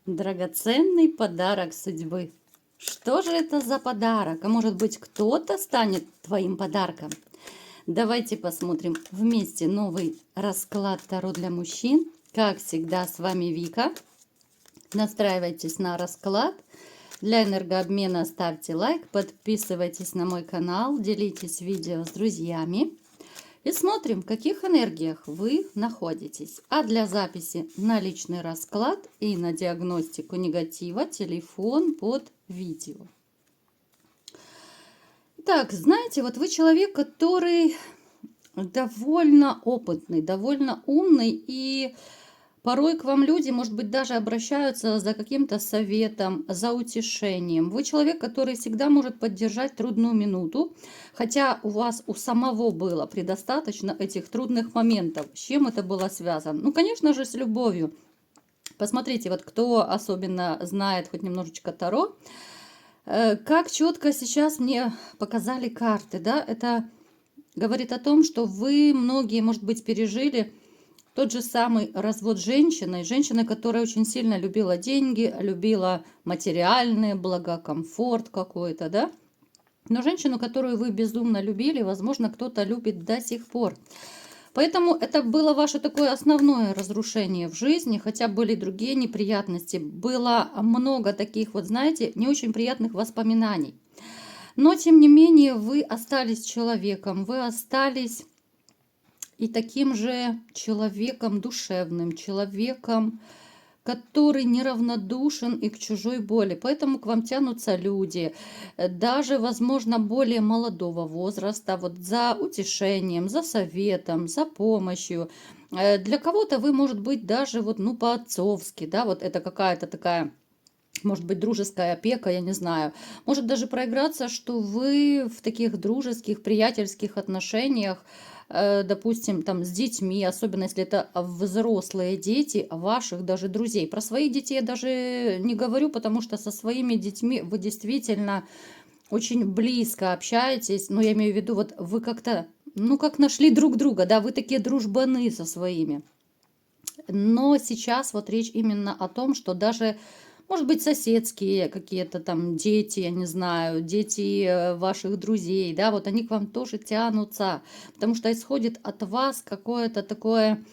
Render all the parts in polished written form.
Драгоценный подарок судьбы. Что же это за подарок? А может быть, кто-то станет твоим подарком? Давайте посмотрим вместе новый расклад Таро для мужчин. Как всегда, с вами Вика. Настраивайтесь на расклад. Для энергообмена ставьте лайк, подписывайтесь на мой канал, делитесь видео с друзьями. И смотрим, в каких энергиях вы находитесь. А для записи на личный расклад и на диагностику негатива телефон под видео. Так, знаете, вот вы человек, который довольно опытный, довольно умный, и порой к вам люди, может быть, даже обращаются за каким-то советом, за утешением. Вы человек, который всегда может поддержать трудную минуту, хотя у вас у самого было предостаточно этих трудных моментов. С чем это было связано? Ну, конечно же, с любовью. Посмотрите, вот кто особенно знает хоть немножечко Таро, как четко сейчас мне показали карты, да, это говорит о том, что вы, многие, может быть, пережили тот же самый развод с женщиной. Женщина, которая очень сильно любила деньги, любила материальные блага, комфорт какой-то, да. Но женщину, которую вы безумно любили, возможно, кто-то любит до сих пор. Поэтому это было ваше такое основное разрушение в жизни, хотя были другие неприятности. Было много таких, вот знаете, не очень приятных воспоминаний. Но, тем не менее, вы остались человеком, вы остались и таким же человеком душевным, человеком, который неравнодушен и к чужой боли. Поэтому к вам тянутся люди, даже, возможно, более молодого возраста, вот за утешением, за советом, за помощью. Для кого-то вы, может быть, даже вот, ну, по-отцовски, да, вот это какая-то такая, может быть, дружеская опека, я не знаю. Может даже проиграться, что вы в таких дружеских, приятельских отношениях, допустим, там с детьми, особенно если это взрослые дети ваших даже друзей. Про своих детей я даже не говорю, потому что со своими детьми вы действительно очень близко общаетесь. Но я имею в виду, вот вы как-то, ну, как нашли друг друга, да, вы такие дружбаны со своими. Но сейчас вот речь именно о том, что даже, может быть, соседские какие-то там дети, я не знаю, дети ваших друзей, да, вот они к вам тоже тянутся, потому что исходит от вас какое-то такое,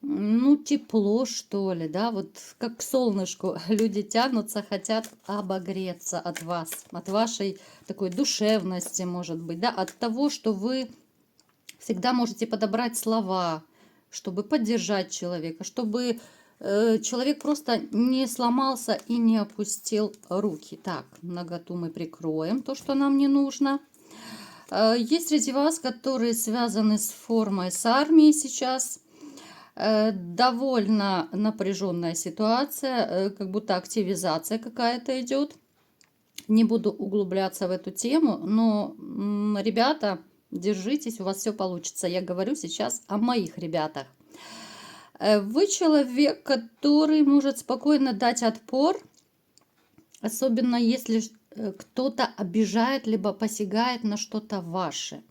ну, тепло, что ли, да, вот как к солнышку люди тянутся, хотят обогреться от вас, от вашей такой душевности, может быть, да, от того, что вы всегда можете подобрать слова, чтобы поддержать человека, чтобы человек просто не сломался и не опустил руки. Так, наготу мы прикроем то, что нам не нужно. Есть среди вас, которые связаны с формой, с армией сейчас. Довольно напряженная ситуация, как будто активизация какая-то идет. Не буду углубляться в эту тему, но, ребята, держитесь, у вас все получится. Я говорю сейчас о моих ребятах. Вы человек, который может спокойно дать отпор, особенно если кто-то обижает, либо посягает на что-то ваше.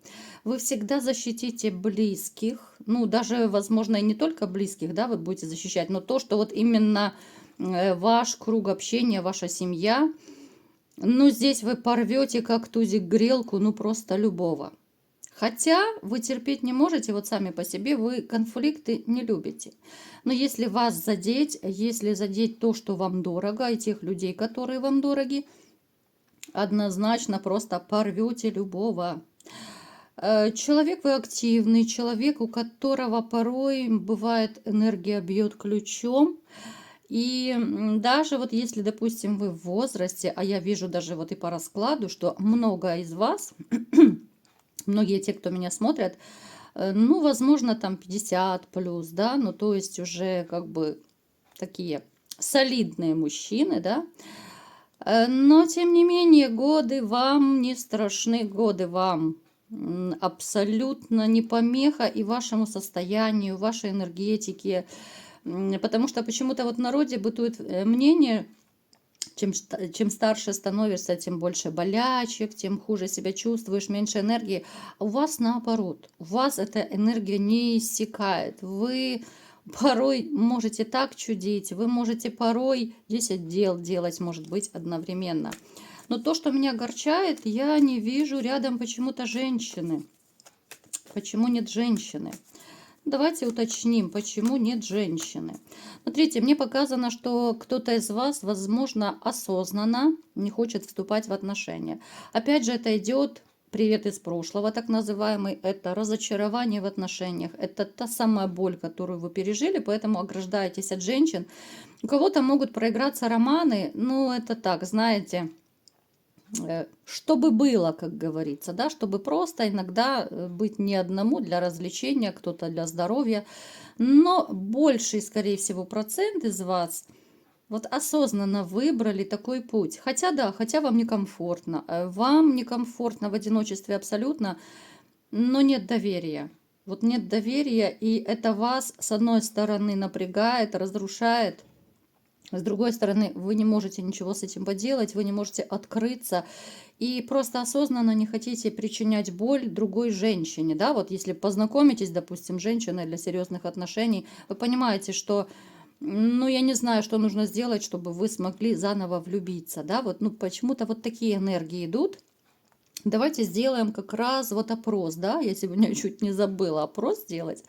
Вы всегда защитите близких, ну, даже, возможно, и не только близких, да, вы будете защищать, но то, что вот именно ваш круг общения, ваша семья, ну, здесь вы порвете, как тузик, грелку, ну, просто любого. Хотя вы терпеть не можете, вот сами по себе, вы конфликты не любите. Но если вас задеть, если задеть то, что вам дорого, и тех людей, которые вам дороги, однозначно просто порвете любого. Человек вы активный, человек, у которого порой бывает энергия бьет ключом. И даже вот если, допустим, вы в возрасте, а я вижу даже вот и по раскладу, что много из вас, многие те, кто меня смотрят, ну, возможно, там 50 плюс, да, ну, то есть уже как бы такие солидные мужчины, да. Но, тем не менее, годы вам не страшны, годы вам абсолютно не помеха и вашему состоянию, вашей энергетике. Потому что почему-то вот в народе бытует мнение, чем старше становишься, тем больше болячек, тем хуже себя чувствуешь, меньше энергии. А у вас наоборот. У вас эта энергия не иссякает. Вы порой можете так чудить, вы можете порой 10 дел делать, может быть, одновременно. Но то, что меня огорчает, я не вижу рядом почему-то женщины. Почему нет женщины? Давайте уточним, почему нет женщины. Смотрите, мне показано, что кто-то из вас, возможно, осознанно не хочет вступать в отношения. Опять же, это идет привет из прошлого, так называемый. Это разочарование в отношениях. Это та самая боль, которую вы пережили, поэтому ограждаетесь от женщин. У кого-то могут проиграться романы, но это так, знаете, чтобы было, как говорится, да, чтобы просто иногда быть не одному для развлечения, кто-то для здоровья, но больший, скорее всего, процент из вас вот осознанно выбрали такой путь. Хотя да, хотя вам некомфортно в одиночестве абсолютно, но нет доверия. Вот нет доверия, и это вас, с одной стороны, напрягает, разрушает, с другой стороны, вы не можете ничего с этим поделать, вы не можете открыться и просто осознанно не хотите причинять боль другой женщине. Да? Вот если познакомитесь, допустим, с женщиной для серьезных отношений, вы понимаете, что, ну, я не знаю, что нужно сделать, чтобы вы смогли заново влюбиться. Да? Вот, ну, почему-то вот такие энергии идут. Давайте сделаем как раз вот опрос, да, я сегодня чуть не забыла опрос сделать.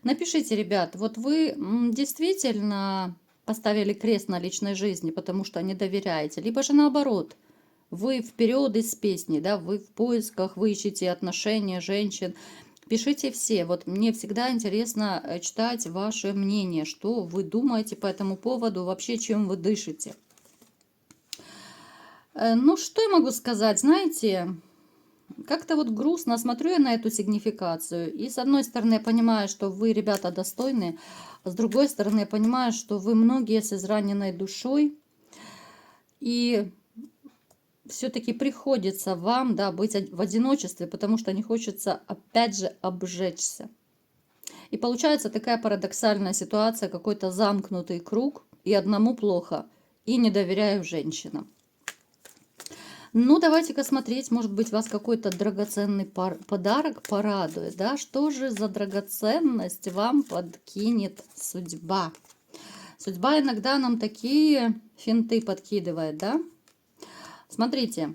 Напишите, ребят, вот вы действительно поставили крест на личной жизни, потому что не доверяете, либо же наоборот, вы вперед из песни, да, вы в поисках, вы ищете отношения женщин. Пишите все, вот мне всегда интересно читать ваше мнение, что вы думаете по этому поводу, вообще чем вы дышите. Ну, что я могу сказать, знаете, как-то вот грустно смотрю я на эту сигнификацию. И с одной стороны, я понимаю, что вы, ребята, достойны. А с другой стороны, я понимаю, что вы многие с израненной душой. И все-таки приходится вам, да, быть в одиночестве, потому что не хочется, опять же, обжечься. И получается такая парадоксальная ситуация, какой-то замкнутый круг. И одному плохо, и не доверяю женщинам. Ну, давайте-ка смотреть, может быть, вас какой-то драгоценный подарок порадует, да? Что же за драгоценность вам подкинет судьба? Судьба иногда нам такие финты подкидывает, да? Смотрите,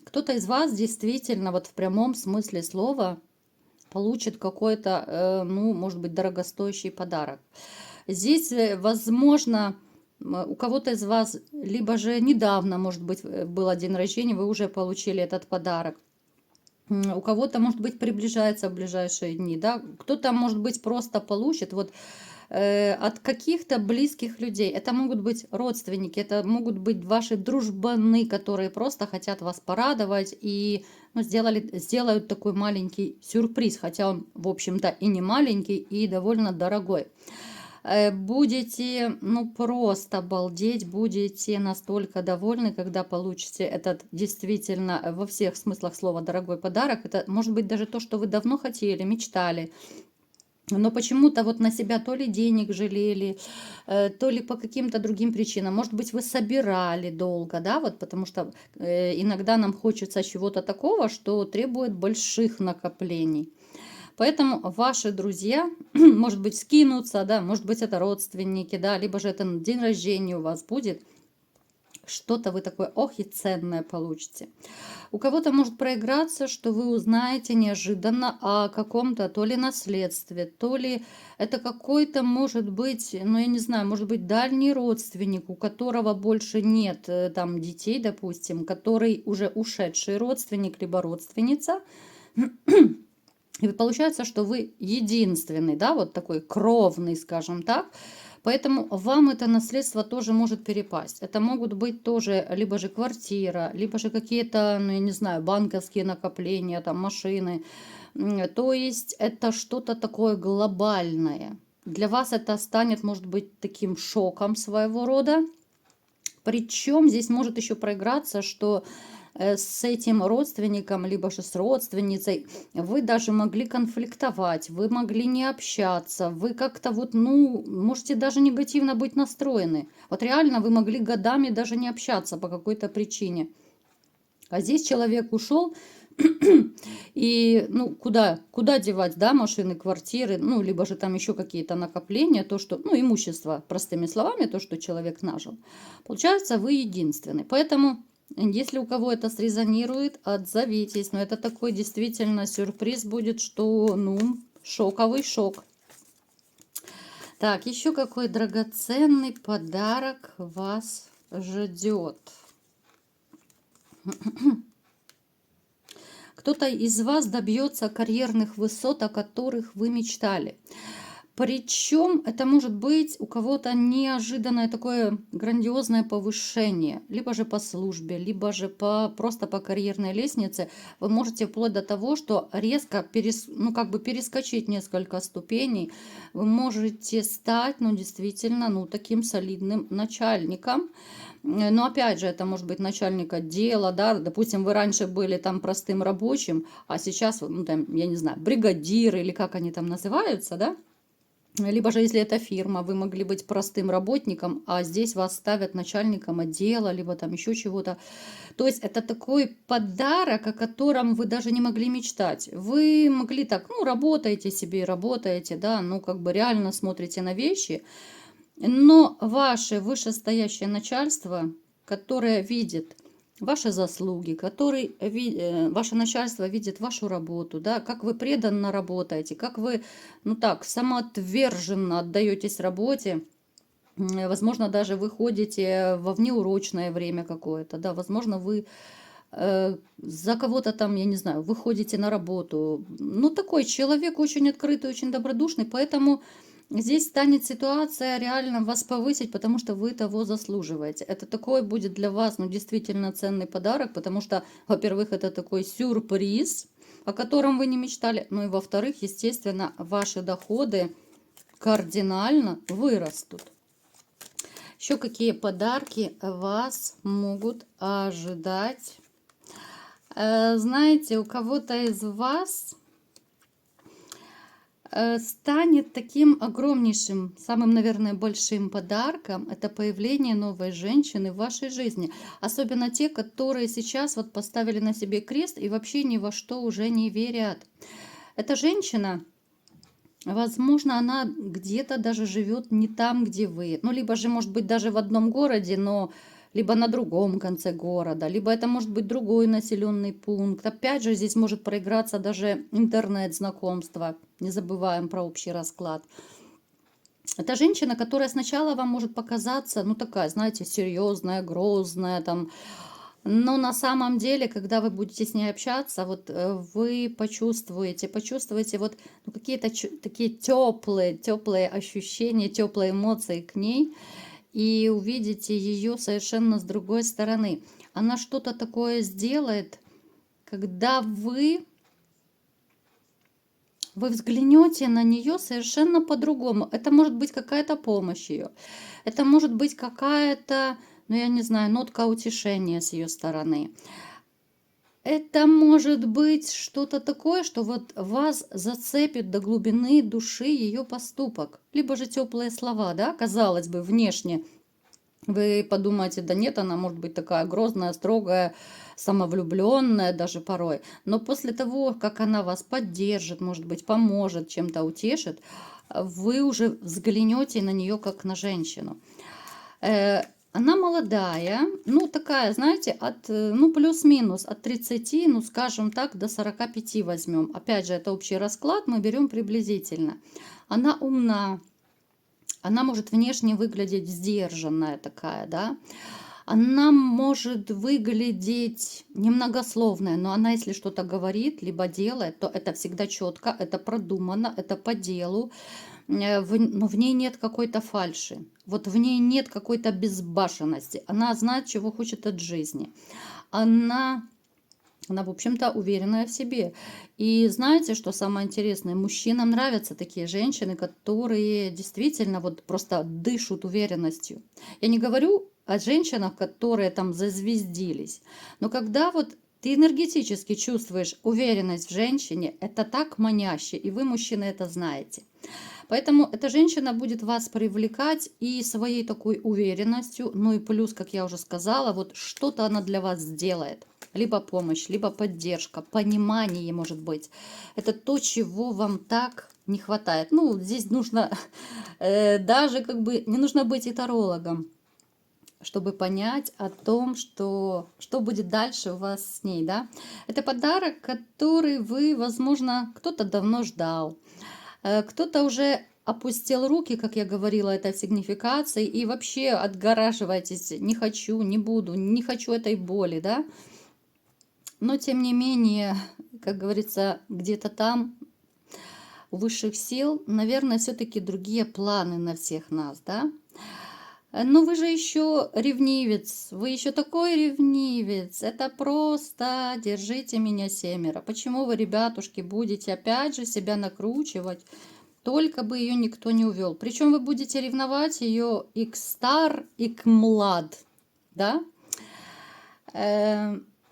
кто-то из вас действительно вот в прямом смысле слова получит какой-то, ну, может быть, дорогостоящий подарок. Здесь, возможно, у кого-то из вас, либо же недавно, может быть, был день рождения, вы уже получили этот подарок. У кого-то, может быть, приближается в ближайшие дни, да, кто-то, может быть, просто получит вот от каких-то близких людей. Это могут быть родственники, это могут быть ваши дружбаны, которые просто хотят вас порадовать и, ну, сделают такой маленький сюрприз, хотя он, в общем-то, и не маленький, и довольно дорогой. Будете, ну, просто балдеть, будете настолько довольны, когда получите этот действительно во всех смыслах слова дорогой подарок. Это может быть даже то, что вы давно хотели, мечтали, но почему-то вот на себя то ли денег жалели, то ли по каким-то другим причинам. Может быть, вы собирали долго, да, вот потому что иногда нам хочется чего-то такого, что требует больших накоплений. Поэтому ваши друзья, может быть, скинутся, да, может быть, это родственники, да, либо же это день рождения у вас будет. Что-то вы такое, ох, и ценное получите. У кого-то может проиграться, что вы узнаете неожиданно о каком-то то ли наследстве, то ли это какой-то, может быть, ну, я не знаю, может быть, дальний родственник, у которого больше нет там детей, допустим, который уже ушедший родственник, либо родственница. И получается, что вы единственный, да, вот такой кровный, скажем так. Поэтому вам это наследство тоже может перепасть. Это могут быть тоже либо же квартира, либо же какие-то, ну, я не знаю, банковские накопления, там, машины. То есть это что-то такое глобальное. Для вас это станет, может быть, таким шоком своего рода. Причем здесь может еще проиграться, что с этим родственником, либо же с родственницей, вы даже могли конфликтовать, вы могли не общаться, вы как-то вот, ну, можете даже негативно быть настроены. Вот реально вы могли годами даже не общаться по какой-то причине. А здесь человек ушел, И, ну, куда девать, да, машины, квартиры, ну, либо же там еще какие-то накопления, то, что, ну, имущество, простыми словами, то, что человек нажил. Получается, вы единственный. Поэтому, если у кого это срезонирует, отзовитесь. Но это такой действительно сюрприз будет, что, ну, шоковый шок. Так, еще какой драгоценный подарок вас ждет. Кто-то из вас добьется карьерных высот, о которых вы мечтали. Причем это может быть у кого-то неожиданное такое грандиозное повышение, либо же по службе, либо же просто по карьерной лестнице. Вы можете вплоть до того, что резко ну, как бы перескочить несколько ступеней. Вы можете стать, ну, действительно, ну, таким солидным начальником. Но опять же, это может быть начальник отдела, да, допустим, вы раньше были там простым рабочим, а сейчас, ну, там, я не знаю, бригадир или как они там называются, да. Либо же, если это фирма, вы могли быть простым работником, а здесь вас ставят начальником отдела, либо там еще чего-то. То есть это такой подарок, о котором вы даже не могли мечтать. Вы могли так, ну, работаете себе, работаете, да, ну, как бы реально смотрите на вещи, но ваше вышестоящее начальство, которое видит ваши заслуги, ваше начальство видит вашу работу, да, как вы преданно работаете, как вы, ну так, самоотверженно отдаетесь работе, возможно, даже вы ходите во внеурочное время какое-то, да, возможно, вы за кого-то там, я не знаю, вы ходите на работу. Ну, такой человек очень открытый, очень добродушный, поэтому здесь станет ситуация реально вас повысить, потому что вы того заслуживаете. Это такой будет для вас, ну, действительно ценный подарок, потому что, во-первых, это такой сюрприз, о котором вы не мечтали, ну и во-вторых, естественно, ваши доходы кардинально вырастут. Еще какие подарки вас могут ожидать? Знаете, у кого-то из вас станет таким огромнейшим, самым, наверное, большим подарком это появление новой женщины в вашей жизни. Особенно те, которые сейчас вот поставили на себе крест и вообще ни во что уже не верят. Эта женщина, возможно, она где-то даже живет не там, где вы. Ну, либо же, может быть, даже в одном городе, но либо на другом конце города, либо это может быть другой населенный пункт. Опять же, здесь может проиграться даже интернет-знакомство. Не забываем про общий расклад. Это женщина, которая сначала вам может показаться, ну, такая, знаете, серьезная, грозная, там. Но на самом деле, когда вы будете с ней общаться, вот вы почувствуете вот, ну, какие-то такие теплые ощущения, теплые эмоции к ней, и увидите ее совершенно с другой стороны. Она что-то такое сделает, когда вы взглянете на нее совершенно по-другому. Это может быть какая-то помощь ее. Это может быть какая-то, ну, я не знаю, нотка утешения с ее стороны. Это может быть что-то такое, что вот вас зацепит до глубины души ее поступок. Либо же теплые слова, да, казалось бы, внешне. Вы подумаете, да нет, она может быть такая грозная, строгая, самовлюбленная даже порой. Но после того, как она вас поддержит, может быть, поможет, чем-то утешит, вы уже взглянете на нее как на женщину. Она молодая, ну такая, знаете, ну плюс-минус от 30, ну скажем так, до 45 возьмем. Опять же, это общий расклад, мы берем приблизительно. Она умна, она может внешне выглядеть сдержанная такая, да. Она может выглядеть немногословная, но она, если что-то говорит, либо делает, то это всегда четко, это продумано, это по делу. Но в ней нет какой-то фальши. Вот в ней нет какой-то безбашенности. Она знает, чего хочет от жизни. Она, в общем-то, уверенная в себе. И знаете, что самое интересное? Мужчинам нравятся такие женщины, которые действительно вот просто дышат уверенностью. Я не говорю о женщинах, которые там зазвездились. Но когда вот ты энергетически чувствуешь уверенность в женщине, это так маняще, и вы, мужчины, это знаете. Поэтому эта женщина будет вас привлекать и своей такой уверенностью, ну и плюс, как я уже сказала, вот что-то она для вас сделает. Либо помощь, либо поддержка, понимание, может быть. Это то, чего вам так не хватает. Ну, здесь нужно даже как бы не нужно быть и тарологом, чтобы понять о том, что будет дальше у вас с ней, да. Это подарок, который вы, возможно, кто-то давно ждал, кто-то уже опустил руки, как я говорила, этой сигнификации, и вообще отгораживаетесь, не хочу, не буду, не хочу этой боли, да. Но, тем не менее, как говорится, где-то там, у высших сил, наверное, все-таки другие планы на всех нас, да. Но вы же еще ревнивец, вы еще такой ревнивец. Это просто держите меня семеро. Почему вы, ребятушки, будете опять же себя накручивать? Только бы ее никто не увел. Причем вы будете ревновать ее и к стар, и к млад, да?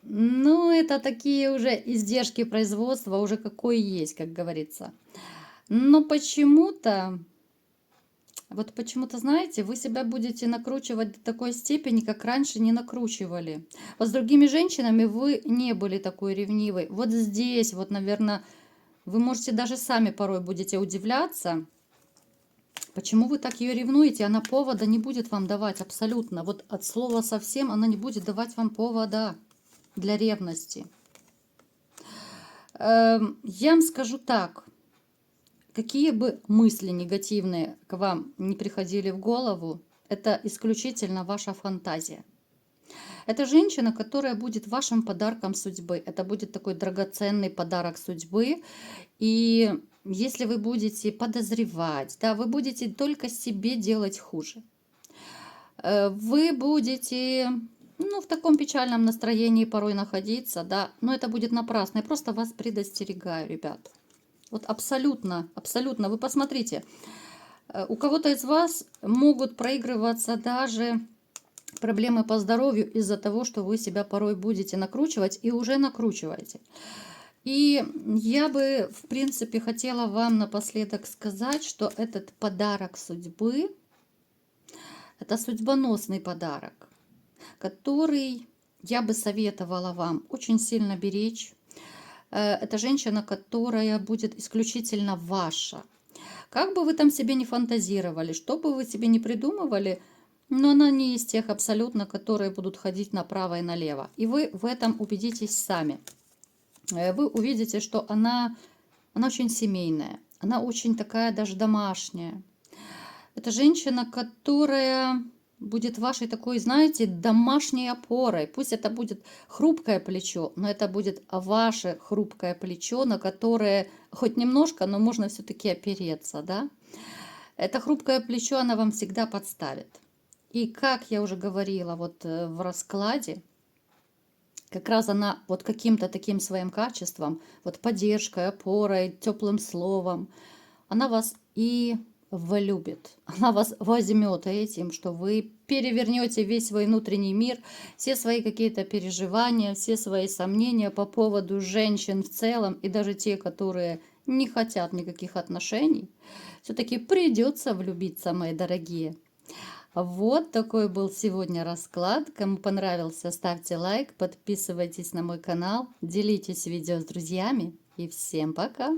Ну, это такие уже издержки производства, уже какой есть, как говорится. Но почему-то, вот почему-то, знаете, вы себя будете накручивать до такой степени, как раньше не накручивали. Вот с другими женщинами вы не были такой ревнивой. Вот здесь, вот, наверное, вы можете даже сами порой будете удивляться, почему вы так ее ревнуете. Она повода не будет вам давать абсолютно. Вот от слова совсем она не будет давать вам повода для ревности. Я вам скажу так. Какие бы мысли негативные к вам не приходили в голову, это исключительно ваша фантазия. Это женщина, которая будет вашим подарком судьбы. Это будет такой драгоценный подарок судьбы. И если вы будете подозревать, да, вы будете только себе делать хуже. Вы будете, ну, в таком печальном настроении порой находиться, да, но это будет напрасно. Я просто вас предостерегаю, ребят. Вот абсолютно, абсолютно. Вы посмотрите, у кого-то из вас могут проигрываться даже проблемы по здоровью из-за того, что вы себя порой будете накручивать и уже накручиваете. И я бы, в принципе, хотела вам напоследок сказать, что этот подарок судьбы, это судьбоносный подарок, который я бы советовала вам очень сильно беречь. Это женщина, которая будет исключительно ваша. Как бы вы там себе не фантазировали, что бы вы себе не придумывали, но она не из тех абсолютно, которые будут ходить направо и налево. И вы в этом убедитесь сами. Вы увидите, что она очень семейная, она очень такая даже домашняя. Это женщина, которая будет вашей такой, знаете, домашней опорой. Пусть это будет хрупкое плечо, но это будет ваше хрупкое плечо, на которое хоть немножко, но можно все-таки опереться, да? Это хрупкое плечо она вам всегда подставит. И как я уже говорила вот в раскладе, как раз она вот каким-то таким своим качеством, вот поддержкой, опорой, теплым словом, она вас и влюбит. Она вас возьмет этим, что вы перевернете весь свой внутренний мир, все свои какие-то переживания, все свои сомнения по поводу женщин в целом, и даже те, которые не хотят никаких отношений, все-таки придется влюбиться, мои дорогие. Вот такой был сегодня расклад. Кому понравился, ставьте лайк, подписывайтесь на мой канал, делитесь видео с друзьями. И всем пока!